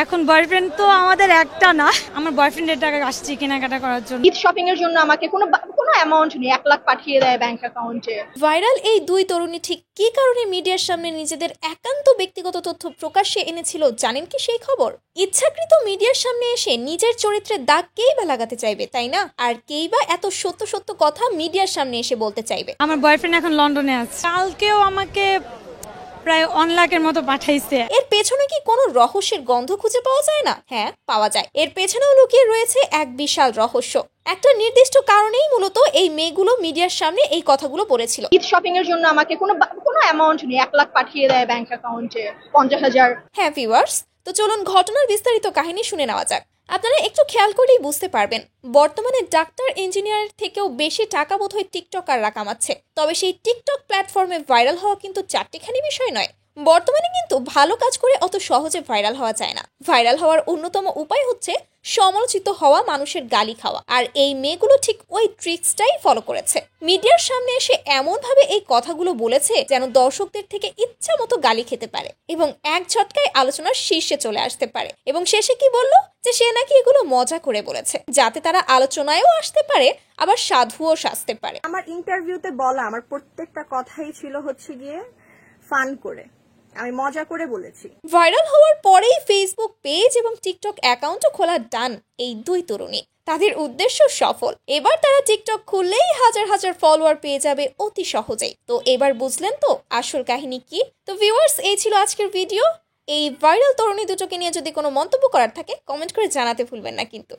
এখন বয়ফ্রেন্ড তো আমাদের একটা না, আমার বয়ফ্রেন্ডের টাকা আসছি কেনাকাটা করার জন্য। ঈদ শপিং এর জন্য আমাকে কোনো অ্যামাউন্ট নেই, 1 লাখ পাঠিয়ে দেয় ব্যাংক অ্যাকাউন্টে। ভাইরাল এই দুই তরুণী ঠিক কী কারণে মিডিয়ার সামনে নিজেদের একান্ত ব্যক্তিগত তথ্য প্রকাশ্যে এনেছিল জানেন কি সেই খবর? ইচ্ছাকৃত মিডিয়ার সামনে এসে নিজের চরিত্রের দাগ কেই বা লাগাতে চাইবে, তাই না? আর কেই বা এত সত্য সত্য কথা মিডিয়ার সামনে এসে বলতে চাইবে? আমার বয়ফ্রেন্ড এখন লন্ডনে আছে, কালকেও আমাকে প্রায় 1 লাখের মতো পাঠাইছে। এর পেছনে কি কোনো রহস্যের গন্ধ খুঁজে পাওয়া যায় না? হ্যাঁ, পাওয়া যায়। এর পেছনেও লুকিয়ে রয়েছে এক বিশাল রহস্য। একটা নির্দিষ্ট কারণেই মূলত এই মেয়েগুলো মিডিয়ার সামনে এই কথাগুলো বলেছিল। ঈদ শপিং এর জন্য আমাকে কোনো অ্যামাউন্ট নেই, 1 লাখ পাঠিয়ে দেয় ব্যাংক অ্যাকাউন্টে, 50,000। হ্যাঁ ভিউয়ার্স, তো চলুন ঘটনার বিস্তারিত কাহিনী শুনে নেওয়া যাক। আপনারা একটু খেয়াল করলেই বুঝতে পারবেন বর্তমানে ডাক্তার ইঞ্জিনিয়ারের থেকেও বেশি টাকা বোধহয় টিকটকাররা কামাচ্ছে। তবে সেই টিকটক প্ল্যাটফর্মে ভাইরাল হওয়া কিন্তু চারটিখানি বিষয় নয়। বর্তমানে কিন্তু ভালো কাজ করে অত সহজে ভাইরাল হওয়া যায় না। ভাইরাল হওয়ার অন্যতম উপায় হচ্ছে সমালোচিত হওয়া, মানুষের গালি খাওয়া। আর এই মেয়েগুলো ঠিক ওই ট্রিক্সটাই ফলো করেছে। মিডিয়ার সামনে এসে এমনভাবে এই কথাগুলো বলেছে যেন দর্শকদের থেকে ইচ্ছা মতো গালি খেতে পারে এবং এক ঝটকায় আলোচনার শীর্ষে চলে আসতে পারে। এবং শেষে কি বলল যে সে নাকি এগুলো মজা করে বলেছে, যাতে তারা আলোচনায়ও আসতে পারে, আবার সাধুও সাজতে পারে। আমার ইন্টারভিউতে বলা আমার প্রত্যেকটা কথাই ছিল হচ্ছে গিয়ে ফান করে, আমি মজা করে বলেছি। ভাইরাল হওয়ার পরেই ফেসবুক পেজ এবং টিকটক অ্যাকাউন্টও খোলা ডান এই দুই তরুণী। তাদের উদ্দেশ্য সফল। এবার তারা টিকটক খুললেই হাজার হাজার ফলোয়ার পেয়ে যাবে অতি সহজেই। তো এবার বুঝলেন তো আসল কাহিনী কি? তো ভিউয়ার্স, এই ছিল আজকের ভিডিও। এই ভাইরাল তরুণী দুটোকে নিয়ে যদি কোনো মন্তব্য করার থাকে কমেন্ট করে জানাতে ভুলবেন না কিন্তু।